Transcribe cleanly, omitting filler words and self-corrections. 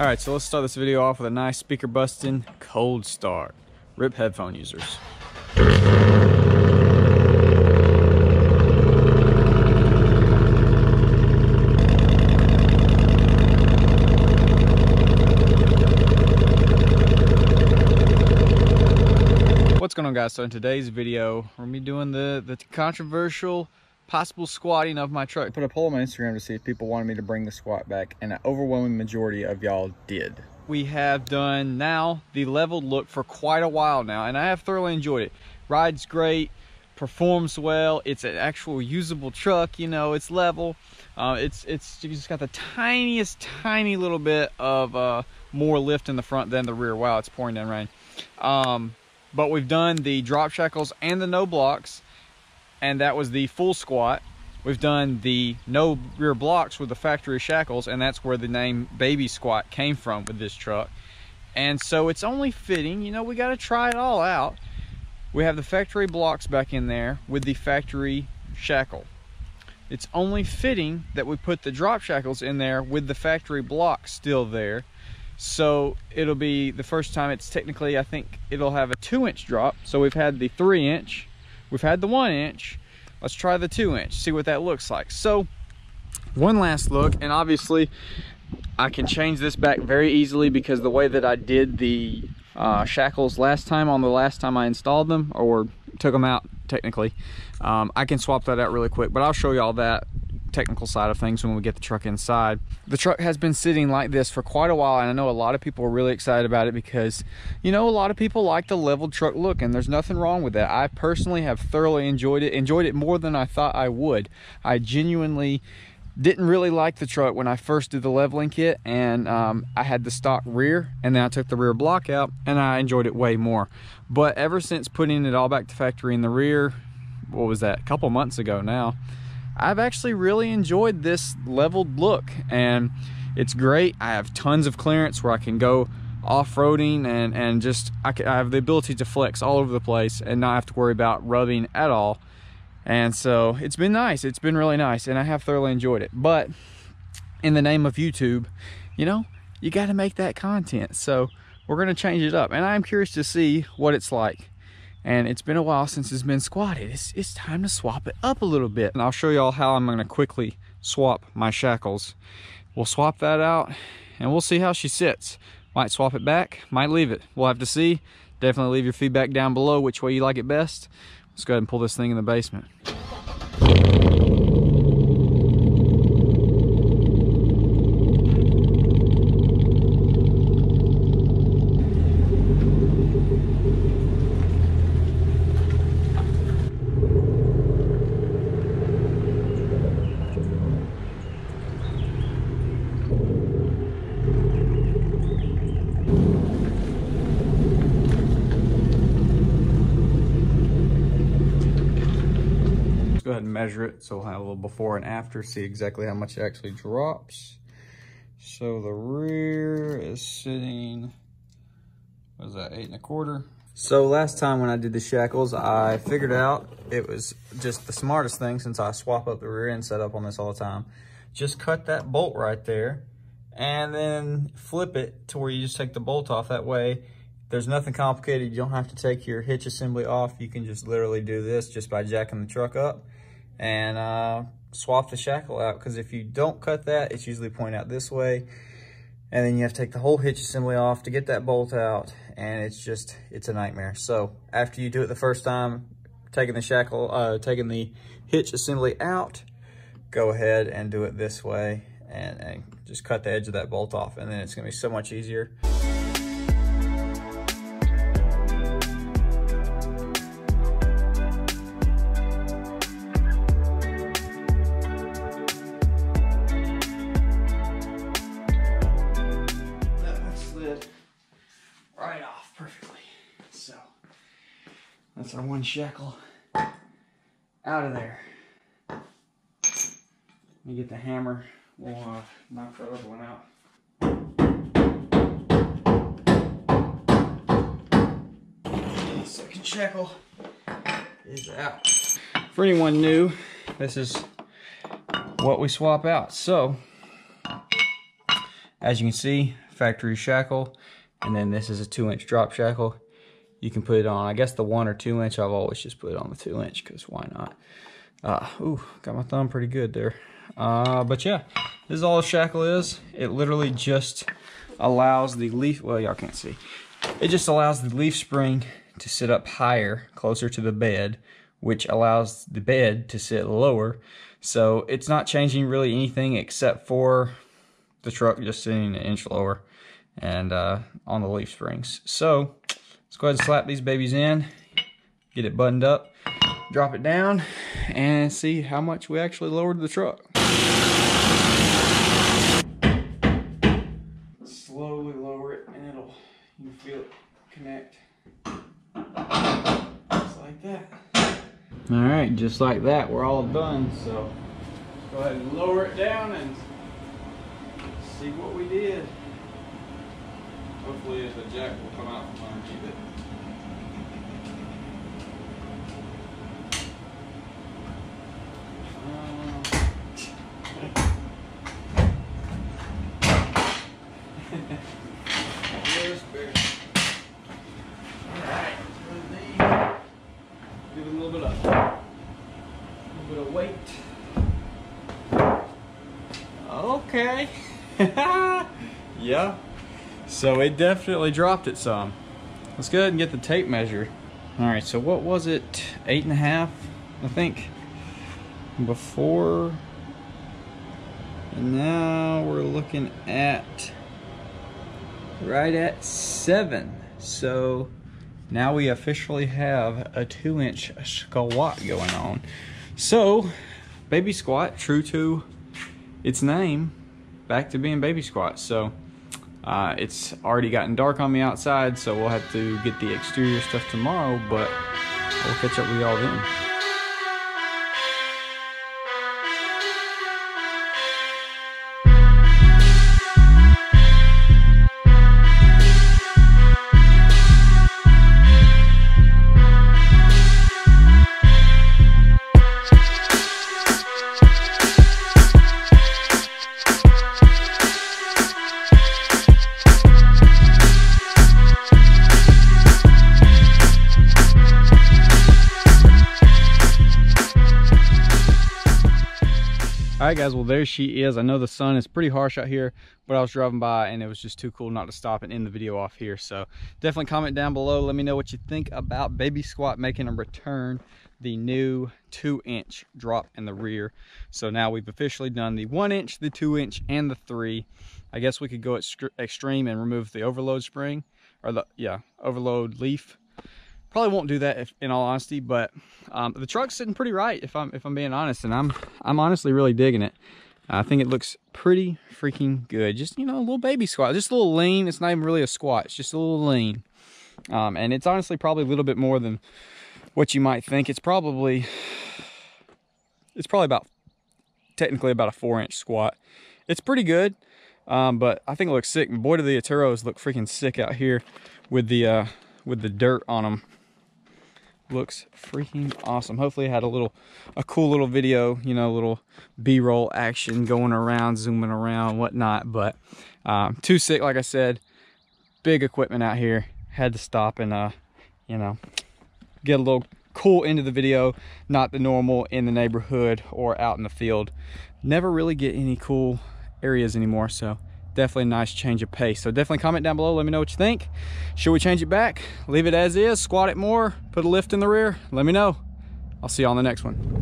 All right, so let's start this video off with a nice speaker busting cold start. RIP headphone users. What's going on, guys? So in today's video, we're gonna be doing the controversial possible squatting of my truck. I put a poll on my Instagram to see if people wanted me to bring the squat back, and an overwhelming majority of y'all did. We have done now the leveled look for quite a while now, and I have thoroughly enjoyed it. Rides great, performs well, it's an actual usable truck, you know, it's level. It's you just got the tiny little bit of more lift in the front than the rear. Wow, it's pouring down rain. But we've done the drop shackles and the no blocks, and that was the full squat. We've done the no rear blocks with the factory shackles, and that's where the name Baby Squat came from with this truck. And so it's only fitting, you know, we got to try it all out. We have the factory blocks back in there with the factory shackle. It's only fitting that we put the drop shackles in there with the factory blocks still there. So it'll be the first time it's technically, I think it'll have a 2-inch drop. So we've had the 3-inch, we've had the 1-inch. Let's try the 2-inch, see what that looks like. So one last look, and obviously I can change this back very easily because the way that I did the shackles last time I installed them, or took them out technically, I can swap that out really quick, but I'll show you all that technical side of things when we get the truck inside. The truck has been sitting like this for quite a while, and I know a lot of people are really excited about it because, you know, a lot of people like the leveled truck look, and there's nothing wrong with that. I personally have thoroughly enjoyed it more than I thought I would. I genuinely didn't really like the truck when I first did the leveling kit, and I had the stock rear, and then I took the rear block out, and I enjoyed it way more. But ever since putting it all back to factory in the rear, what was that, a couple months ago now, I've actually really enjoyed this leveled look, and it's great. I have tons of clearance where I can go off-roading, and just I have the ability to flex all over the place and not have to worry about rubbing at all. And so it's been nice. It's been really nice, and I have thoroughly enjoyed it. But in the name of YouTube, you know, you got to make that content. So we're going to change it up, and I'm curious to see what it's like. And it's been a while since it's been squatted. It's time to swap it up a little bit. And I'll show y'all how I'm gonna quickly swap my shackles. We'll swap that out, and we'll see how she sits. Might swap it back, might leave it. We'll have to see. Definitely leave your feedback down below which way you like it best. Let's go ahead and pull this thing in the basement. Go ahead and measure it, so we'll have a little before and after, see exactly how much it actually drops. So the rear is sitting, what is that, 8 1/4. So last time when I did the shackles, I figured out it was just the smartest thing, since I swap up the rear end setup on this all the time. Just cut that bolt right there and then flip it to where you just take the bolt off. That way there's nothing complicated. You don't have to take your hitch assembly off. You can just literally do this just by jacking the truck up and swap the shackle out. Because if you don't cut that, it's usually pointing out this way, and then you have to take the whole hitch assembly off to get that bolt out, and it's a nightmare. So after you do it the first time, taking the hitch assembly out, go ahead and do it this way, and just cut the edge of that bolt off, and then it's gonna be so much easier. Right off perfectly. So that's our one shackle out of there. Let me get the hammer. We'll knock the other one out. Second shackle is out. For anyone new, this is what we swap out. So as you can see, factory shackle, and then this is a 2-inch drop shackle. You can put it on, I guess, the 1 or 2 inch. I've always just put it on the 2 inch because why not? Ooh, got my thumb pretty good there. But yeah, this is all a shackle is. It literally just allows the leaf, well, y'all can't see. It just allows the leaf spring to sit up higher, closer to the bed, which allows the bed to sit lower. So it's not changing really anything except for the truck just sitting an inch lower and on the leaf springs. So let's go ahead and slap these babies in, get it buttoned up, drop it down, and see how much we actually lowered the truck. Slowly lower it, and you can feel it connect. Just like that. All right, just like that, we're all done. So let's go ahead and lower it down and see what we did. Hopefully the jack will come out from underneath it. Alright, give it a little bit of weight. Okay. Yeah. So it definitely dropped it some. Let's go ahead and get the tape measure. Alright, so what was it? 8.5, I think, before. And now we're looking at right at 7. So now we officially have a 2-inch squat going on. So baby squat, true to its name, back to being baby squat. So it's already gotten dark on me outside, so we'll have to get the exterior stuff tomorrow, but we'll catch up with y'all then. Alright guys, well there she is. I know the sun is pretty harsh out here, but I was driving by and it was just too cool not to stop and end the video off here. So definitely comment down below. Let me know what you think about baby squat making a return, the new 2-inch drop in the rear. So now we've officially done the 1-inch, the 2-inch, and the 3. I guess we could go extreme and remove the overload spring, or the overload leaf. Probably won't do that in all honesty, but the truck's sitting pretty right if I'm being honest, and I'm honestly really digging it. I think it looks pretty freaking good. Just, you know, a little baby squat, just a little lean. It's not even really a squat, it's just a little lean. And it's honestly probably a little bit more than what you might think. It's probably about technically about a 4-inch squat. It's pretty good, but I think it looks sick. And boy, do the Aturos look freaking sick out here with the dirt on them. Looks freaking awesome. Hopefully I had a cool little video, you know, little B-roll action going around, zooming around, whatnot. But too sick, like I said. Big equipment out here. Had to stop and you know, get a little cool into the video. Not the normal in the neighborhood or out in the field. Never really get any cool areas anymore, so definitely a nice change of pace. So definitely comment down below, let me know what you think. Should we change it back, leave it as is, squat it more, put a lift in the rear? Let me know. I'll see you on the next one.